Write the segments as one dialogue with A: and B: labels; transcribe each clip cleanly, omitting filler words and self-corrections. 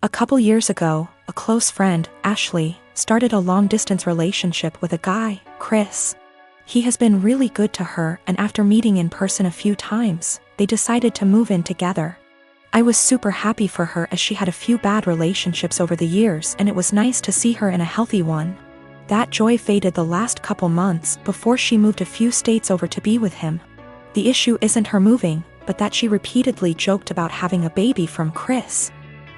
A: A couple years ago, a close friend, Ashley, started a long-distance relationship with a guy, Chris. He has been really good to her, and after meeting in person a few times, they decided to move in together. I was super happy for her as she had a few bad relationships over the years and it was nice to see her in a healthy one. That joy faded the last couple months before she moved a few states over to be with him. The issue isn't her moving, but that she repeatedly joked about having a baby from Chris.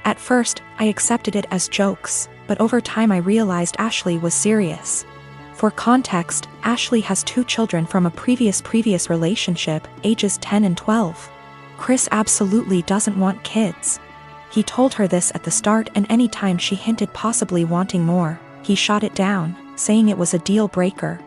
A: At first, I accepted it as jokes, but over time I realized Ashley was serious. For context, Ashley has 2 children from a previous relationship, ages 10 and 12. Chris absolutely doesn't want kids. He told her this at the start, and any time she hinted possibly wanting more, he shot it down, saying it was a deal breaker.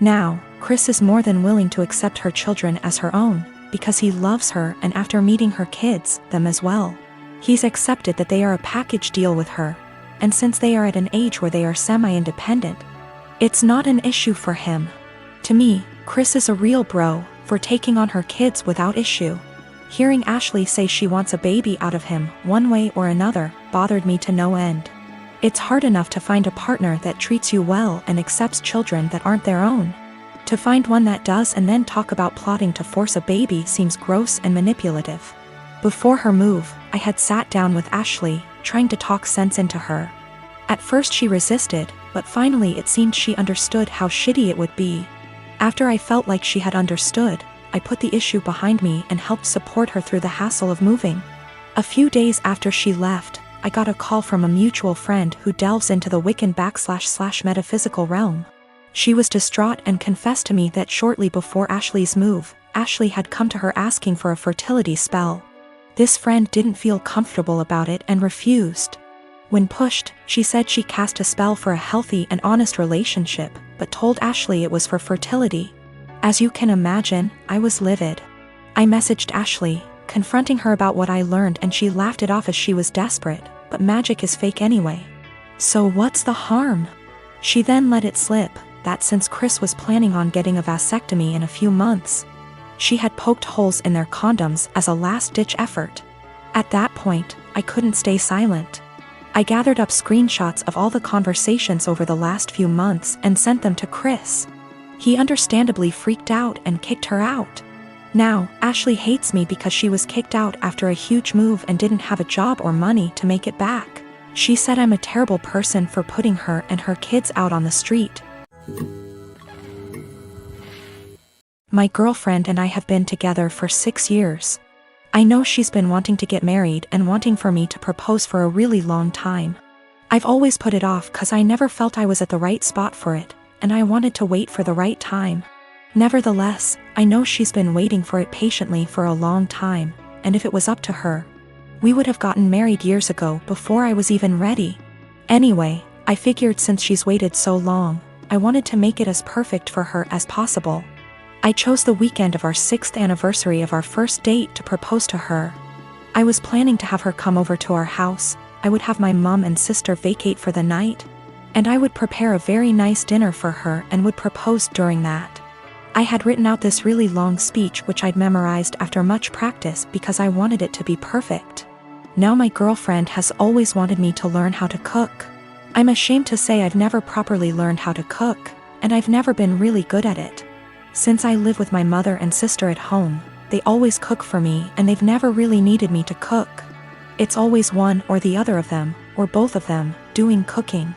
A: Now, Chris is more than willing to accept her children as her own, because he loves her, and after meeting her kids, them as well. He's accepted that they are a package deal with her, and since they are at an age where they are semi-independent, it's not an issue for him. To me, Chris is a real bro for taking on her kids without issue. Hearing Ashley say she wants a baby out of him, one way or another, bothered me to no end. It's hard enough to find a partner that treats you well and accepts children that aren't their own. To find one that does and then talk about plotting to force a baby seems gross and manipulative. Before her move, I had sat down with Ashley, trying to talk sense into her. At first she resisted, but finally it seemed she understood how shitty it would be. After I felt like she had understood, I put the issue behind me and helped support her through the hassle of moving. A few days after she left, I got a call from a mutual friend who delves into the Wiccan / metaphysical realm. She was distraught and confessed to me that shortly before Ashley's move, Ashley had come to her asking for a fertility spell. This friend didn't feel comfortable about it and refused. When pushed, she said she cast a spell for a healthy and honest relationship, but told Ashley it was for fertility. As you can imagine, I was livid. I messaged Ashley, confronting her about what I learned, and she laughed it off as she was desperate, but magic is fake anyway. So what's the harm? She then let it slip that since Chris was planning on getting a vasectomy in a few months, she had poked holes in their condoms as a last-ditch effort. At that point, I couldn't stay silent. I gathered up screenshots of all the conversations over the last few months and sent them to Chris. He understandably freaked out and kicked her out. Now, Ashley hates me because she was kicked out after a huge move and didn't have a job or money to make it back. She said I'm a terrible person for putting her and her kids out on the street. My girlfriend and I have been together for 6 years. I know she's been wanting to get married and wanting for me to propose for a really long time. I've always put it off because I never felt I was at the right spot for it, and I wanted to wait for the right time. Nevertheless, I know she's been waiting for it patiently for a long time, and if it was up to her, we would have gotten married years ago before I was even ready. Anyway, I figured since she's waited so long, I wanted to make it as perfect for her as possible. I chose the weekend of our 6th anniversary of our first date to propose to her. I was planning to have her come over to our house, I would have my mom and sister vacate for the night, and I would prepare a very nice dinner for her and would propose during that. I had written out this really long speech which I'd memorized after much practice because I wanted it to be perfect. Now my girlfriend has always wanted me to learn how to cook. I'm ashamed to say I've never properly learned how to cook, and I've never been really good at it. Since I live with my mother and sister at home, they always cook for me and they've never really needed me to cook. It's always one or the other of them, or both of them, doing cooking.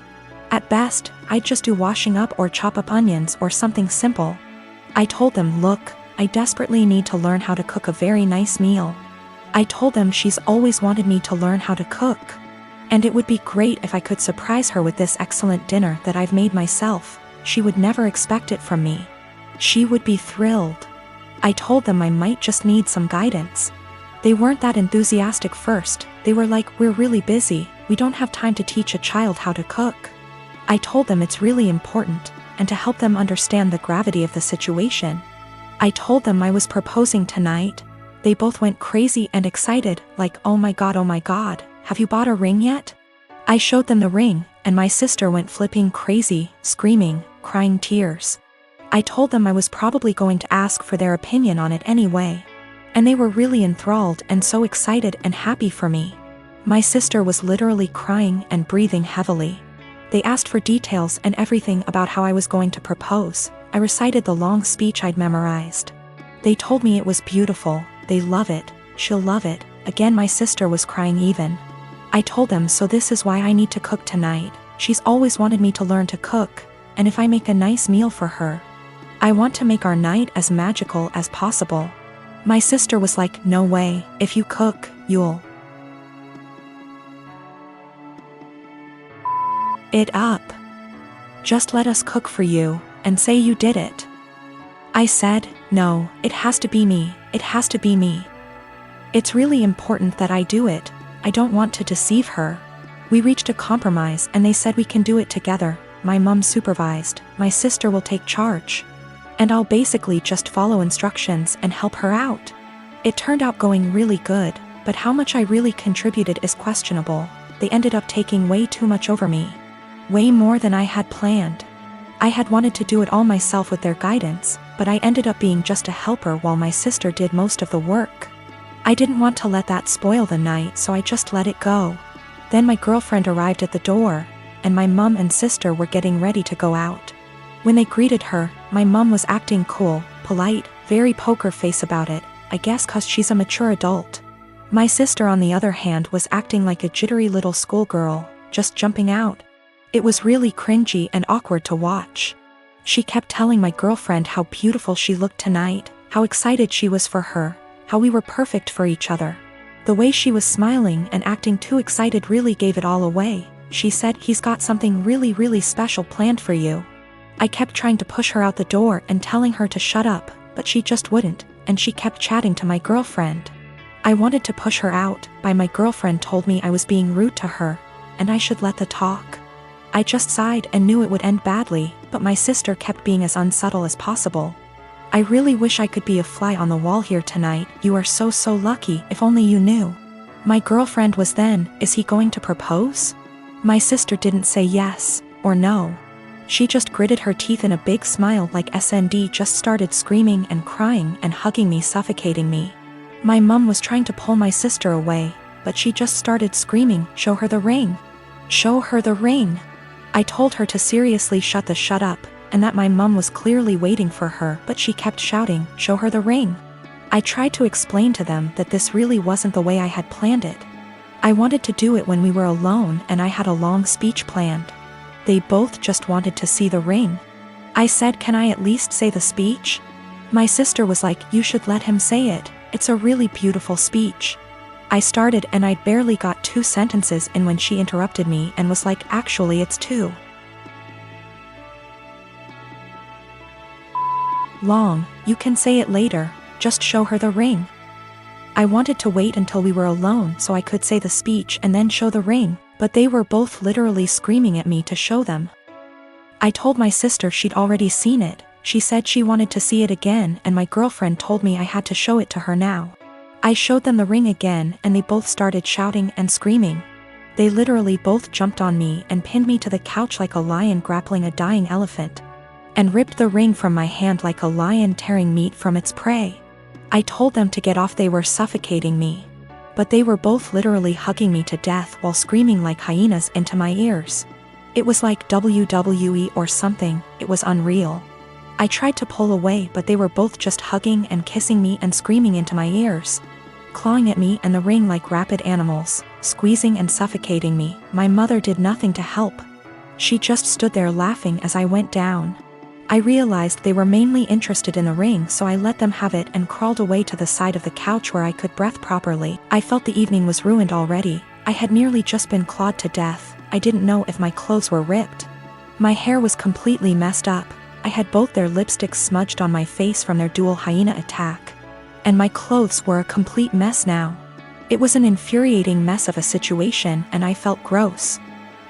A: At best, I'd just do washing up or chop up onions or something simple. I told them, look, I desperately need to learn how to cook a very nice meal. I told them she's always wanted me to learn how to cook, and it would be great if I could surprise her with this excellent dinner that I've made myself. She would never expect it from me. She would be thrilled. I told them I might just need some guidance. They weren't that enthusiastic first. They were like, we're really busy, we don't have time to teach a child how to cook. I told them it's really important, and to help them understand the gravity of the situation, I told them I was proposing tonight. They both went crazy and excited, like, oh my god, have you bought a ring yet? I showed them the ring, and my sister went flipping crazy, screaming, crying tears. I told them I was probably going to ask for their opinion on it anyway, and they were really enthralled and so excited and happy for me. My sister was literally crying and breathing heavily. They asked for details and everything about how I was going to propose. I recited the long speech I'd memorized. They told me it was beautiful, they love it, she'll love it. Again my sister was crying even. I told them, so this is why I need to cook tonight. She's always wanted me to learn to cook, and if I make a nice meal for her, I want to make our night as magical as possible. My sister was like, no way, if you cook, you'll it up. Just let us cook for you, and say you did it. I said, no, it has to be me, it has to be me. It's really important that I do it, I don't want to deceive her. We reached a compromise and they said we can do it together. My mom supervised, my sister will take charge. And I'll basically just follow instructions and help her out. It turned out going really good, but how much I really contributed is questionable. They ended up taking way too much over me. Way more than I had planned. I had wanted to do it all myself with their guidance, but I ended up being just a helper while my sister did most of the work. I didn't want to let that spoil the night, so I just let it go. Then my girlfriend arrived at the door, and my mom and sister were getting ready to go out. When they greeted her, my mom was acting cool, polite, very poker face about it, I guess 'cause she's a mature adult. My sister on the other hand was acting like a jittery little schoolgirl, just jumping out. It was really cringy and awkward to watch. She kept telling my girlfriend how beautiful she looked tonight, how excited she was for her, how we were perfect for each other. The way she was smiling and acting too excited really gave it all away. She said, he's got something really special planned for you. I kept trying to push her out the door and telling her to shut up, but she just wouldn't, and she kept chatting to my girlfriend. I wanted to push her out, but my girlfriend told me I was being rude to her, and I should let the talk. I just sighed and knew it would end badly, but my sister kept being as unsubtle as possible. I really wish I could be a fly on the wall here tonight, you are so lucky, if only you knew. My girlfriend was then, is he going to propose? My sister didn't say yes, or no. She just gritted her teeth in a big smile like SND, just started screaming and crying and hugging me, suffocating me. My mom was trying to pull my sister away, but she just started screaming, show her the ring. Show her the ring. I told her to seriously shut up, and that my mom was clearly waiting for her, but she kept shouting, show her the ring. I tried to explain to them that this really wasn't the way I had planned it. I wanted to do it when we were alone and I had a long speech planned. They both just wanted to see the ring. I said, can I at least say the speech? My sister was like, you should let him say it, it's a really beautiful speech. I started and I'd barely got 2 sentences in when she interrupted me and was like, actually it's 2 long, you can say it later, just show her the ring. I wanted to wait until we were alone so I could say the speech and then show the ring, but they were both literally screaming at me to show them. I told my sister she'd already seen it, she said she wanted to see it again, and my girlfriend told me I had to show it to her now. I showed them the ring again and they both started shouting and screaming. They literally both jumped on me and pinned me to the couch like a lion grappling a dying elephant, and ripped the ring from my hand like a lion tearing meat from its prey. I told them to get off, they were suffocating me. But they were both literally hugging me to death while screaming like hyenas into my ears. It was like WWE or something, it was unreal. I tried to pull away but they were both just hugging and kissing me and screaming into my ears, clawing at me and the ring like rabid animals, squeezing and suffocating me. My mother did nothing to help. She just stood there laughing as I went down. I realized they were mainly interested in the ring, so I let them have it and crawled away to the side of the couch where I could breathe properly. I felt the evening was ruined already. I had nearly just been clawed to death. I didn't know if my clothes were ripped. My hair was completely messed up. I had both their lipsticks smudged on my face from their dual hyena attack. And my clothes were a complete mess now. It was an infuriating mess of a situation and I felt gross.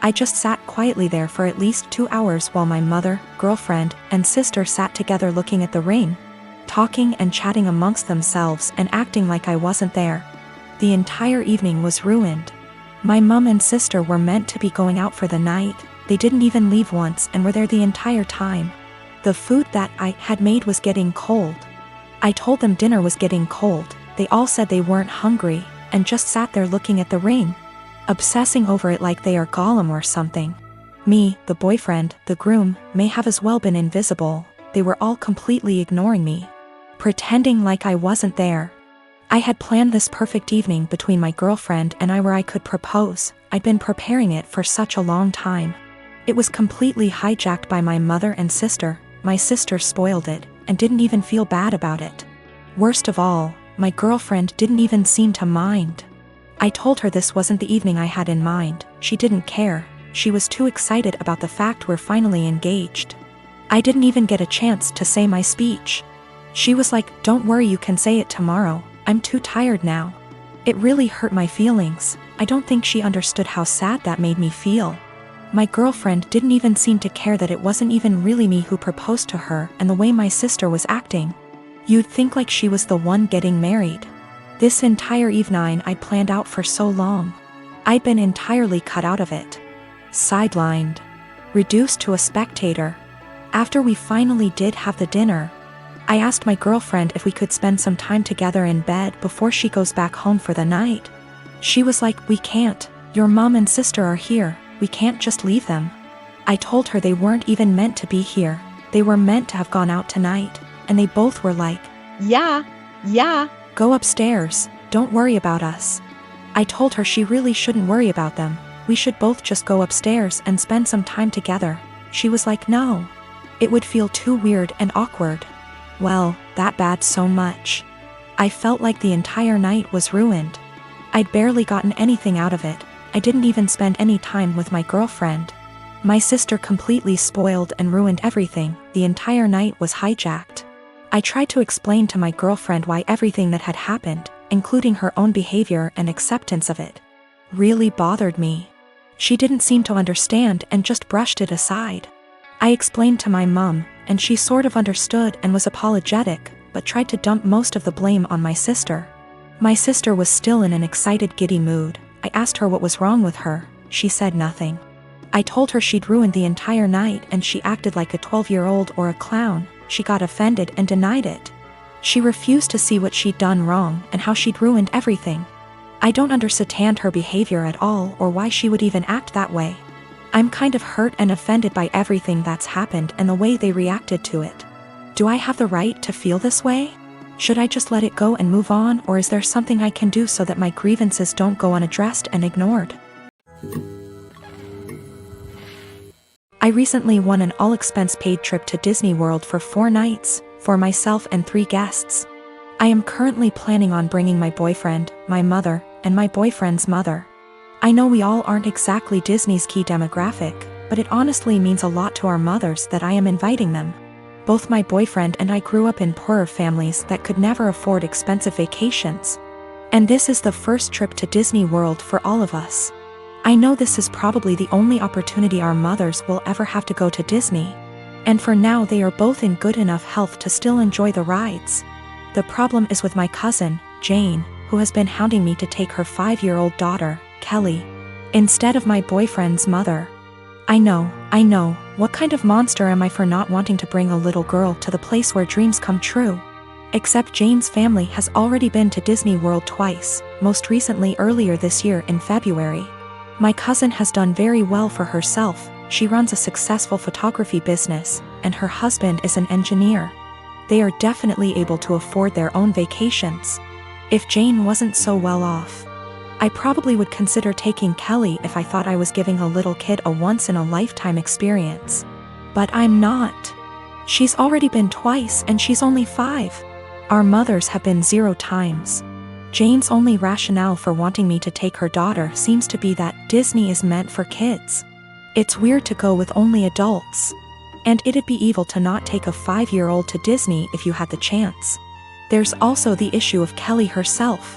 A: I just sat quietly there for at least 2 hours while my mother, girlfriend, and sister sat together looking at the ring, talking and chatting amongst themselves and acting like I wasn't there. The entire evening was ruined. My mom and sister were meant to be going out for the night. They didn't even leave once and were there the entire time. The food that I had made was getting cold. I told them dinner was getting cold. They all said they weren't hungry and just sat there looking at the ring. obsessing over it like they are Gollum or something. Me, the boyfriend, the groom, may have as well been invisible. They were all completely ignoring me, pretending like I wasn't there. I had planned this perfect evening between my girlfriend and I where I could propose. I'd been preparing it for such a long time. It was completely hijacked by my mother and sister. My sister spoiled it and didn't even feel bad about it. Worst of all, my girlfriend didn't even seem to mind. I told her this wasn't the evening I had in mind. She didn't care. She was too excited about the fact we're finally engaged. I didn't even get a chance to say my speech. She was like, "Don't worry, you can say it tomorrow. I'm too tired now." It really hurt my feelings. I don't think she understood how sad that made me feel. My girlfriend didn't even seem to care that it wasn't even really me who proposed to her, and the way my sister was acting, you'd think like she was the one getting married. This entire evening I'd planned out for so long. I'd been entirely cut out of it. Sidelined. Reduced to a spectator. After we finally did have the dinner, I asked my girlfriend if we could spend some time together in bed before she goes back home for the night. She was like, "We can't. Your mom and sister are here. We can't just leave them." I told her they weren't even meant to be here. They were meant to have gone out tonight, and they both were like, Yeah. Go upstairs. Don't worry about us." I told her she really shouldn't worry about them. We should both just go upstairs and spend some time together. She was like, "No. It would feel too weird and awkward." Well, that bad so much. I felt like the entire night was ruined. I'd barely gotten anything out of it. I didn't even spend any time with my girlfriend. My sister completely spoiled and ruined everything. The entire night was hijacked. I tried to explain to my girlfriend why everything that had happened, including her own behavior and acceptance of it, really bothered me. She didn't seem to understand and just brushed it aside. I explained to my mom, and she sort of understood and was apologetic, but tried to dump most of the blame on my sister. My sister was still in an excited, giddy mood. I asked her what was wrong with her. She said nothing. I told her she'd ruined the entire night and she acted like a 12-year-old or a clown. She got offended and denied it. She refused to see what she'd done wrong and how she'd ruined everything. I don't understand her behavior at all or why she would even act that way. I'm kind of hurt and offended by everything that's happened and the way they reacted to it. Do I have the right to feel this way? Should I just let it go and move on, or is there something I can do so that my grievances don't go unaddressed and ignored? I recently won an all-expense-paid trip to Disney World for 4 nights, for myself and 3 guests. I am currently planning on bringing my boyfriend, my mother, and my boyfriend's mother. I know we all aren't exactly Disney's key demographic, but it honestly means a lot to our mothers that I am inviting them. Both my boyfriend and I grew up in poorer families that could never afford expensive vacations. And this is the first trip to Disney World for all of us. I know this is probably the only opportunity our mothers will ever have to go to Disney. And for now they are both in good enough health to still enjoy the rides. The problem is with my cousin, Jane, who has been hounding me to take her 5-year-old daughter, Kelly, instead of my boyfriend's mother. I know, what kind of monster am I for not wanting to bring a little girl to the place where dreams come true? Except Jane's family has already been to Disney World twice, most recently earlier this year in February. My cousin has done very well for herself. She runs a successful photography business, and her husband is an engineer. They are definitely able to afford their own vacations. If Jane wasn't so well off, I probably would consider taking Kelly if I thought I was giving a little kid a once-in-a-lifetime experience. But I'm not. She's already been twice and she's only 5. Our mothers have been 0 times. Jane's only rationale for wanting me to take her daughter seems to be that Disney is meant for kids. It's weird to go with only adults. And it'd be evil to not take a 5-year-old to Disney if you had the chance. There's also the issue of Kelly herself.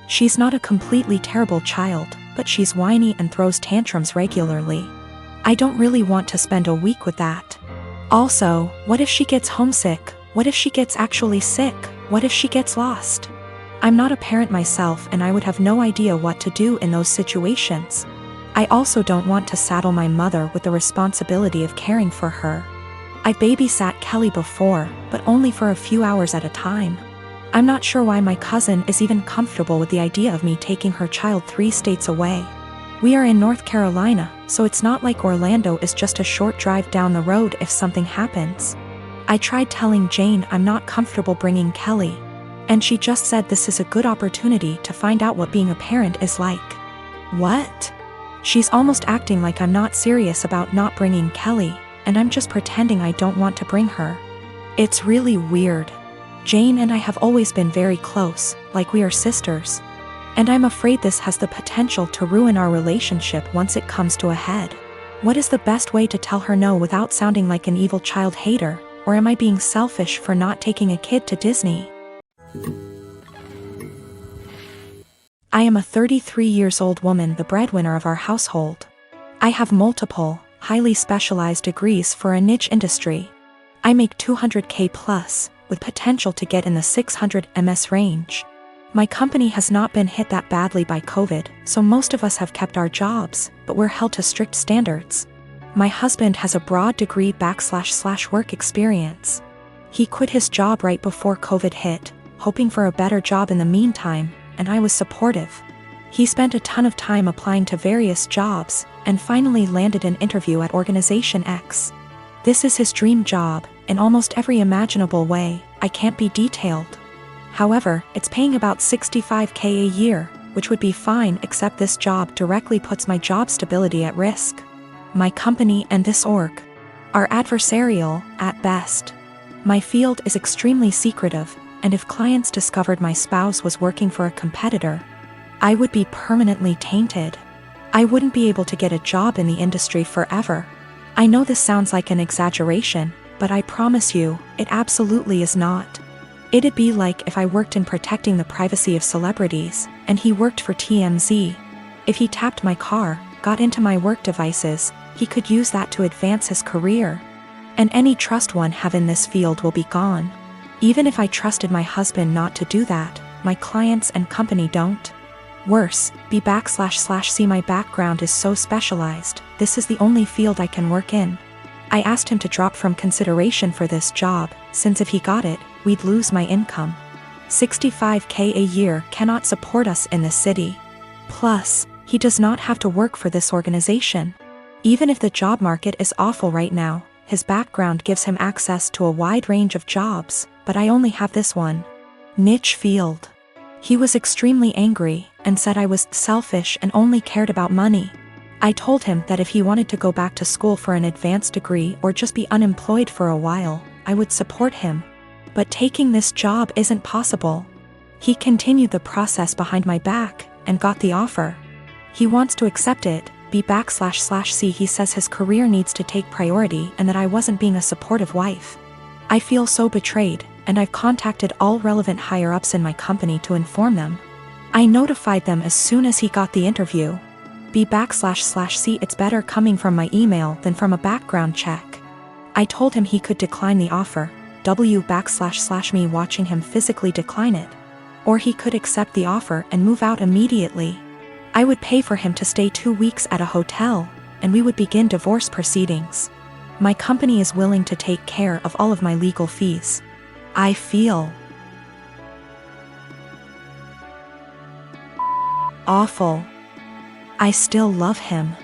A: She's not a completely terrible child, but she's whiny and throws tantrums regularly. I don't really want to spend a week with that. Also, what if she gets homesick? What if she gets actually sick? What if she gets lost? I'm not a parent myself and I would have no idea what to do in those situations. I also don't want to saddle my mother with the responsibility of caring for her. I babysat Kelly before, but only for a few hours at a time. I'm not sure why my cousin is even comfortable with the idea of me taking her child 3 states away. We are in North Carolina, so it's not like Orlando is just a short drive down the road if something happens. I tried telling Jane I'm not comfortable bringing Kelly, and she just said this is a good opportunity to find out what being a parent is like. What? She's almost acting like I'm not serious about not bringing Kelly, and I'm just pretending I don't want to bring her. It's really weird. Jane and I have always been very close, like we are sisters. And I'm afraid this has the potential to ruin our relationship once it comes to a head. What is the best way to tell her no without sounding like an evil child hater, or am I being selfish for not taking a kid to Disney? I am a 33 years old woman, the breadwinner of our household. I have multiple, highly specialized degrees for a niche industry. I make $200K plus, with potential to get in the $600 MS range. My company has not been hit that badly by COVID, so most of us have kept our jobs, but we're held to strict standards. My husband has a broad degree / work experience. He quit his job right before COVID hit, hoping for a better job in the meantime, and I was supportive. He spent a ton of time applying to various jobs, and finally landed an interview at Organization X. This is his dream job, in almost every imaginable way. I can't be detailed. However, it's paying about $65K a year, which would be fine, except this job directly puts my job stability at risk. My company and this org are adversarial, at best. My field is extremely secretive, and if clients discovered my spouse was working for a competitor, I would be permanently tainted. I wouldn't be able to get a job in the industry forever. I know this sounds like an exaggeration, but I promise you, it absolutely is not. It'd be like if I worked in protecting the privacy of celebrities, and he worked for TMZ. If he tapped my car, got into my work devices, he could use that to advance his career. And any trust one have in this field will be gone. Even if I trusted my husband not to do that, my clients and company don't. Worse, B//C my background is so specialized, this is the only field I can work in. I asked him to drop from consideration for this job, since if he got it, we'd lose my income. $65K a year cannot support us in this city. Plus, he does not have to work for this organization. Even if the job market is awful right now, his background gives him access to a wide range of jobs, but I only have this one niche field. He was extremely angry, and said I was selfish and only cared about money. I told him that if he wanted to go back to school for an advanced degree or just be unemployed for a while, I would support him. But taking this job isn't possible. He continued the process behind my back, and got the offer. He wants to accept it, B//C. He says his career needs to take priority and that I wasn't being a supportive wife. I feel so betrayed, and I've contacted all relevant higher-ups in my company to inform them. I notified them as soon as he got the interview. B//C. It's better coming from my email than from a background check. I told him he could decline the offer, W// me watching him physically decline it. Or he could accept the offer and move out immediately. I would pay for him to stay 2 weeks at a hotel, and we would begin divorce proceedings. My company is willing to take care of all of my legal fees. I feel awful. I still love him.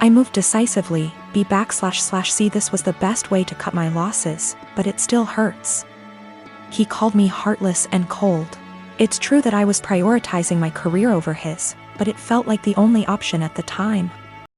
A: I moved decisively, B//C. This was the best way to cut my losses, but it still hurts. He called me heartless and cold. It's true that I was prioritizing my career over his, but it felt like the only option at the time.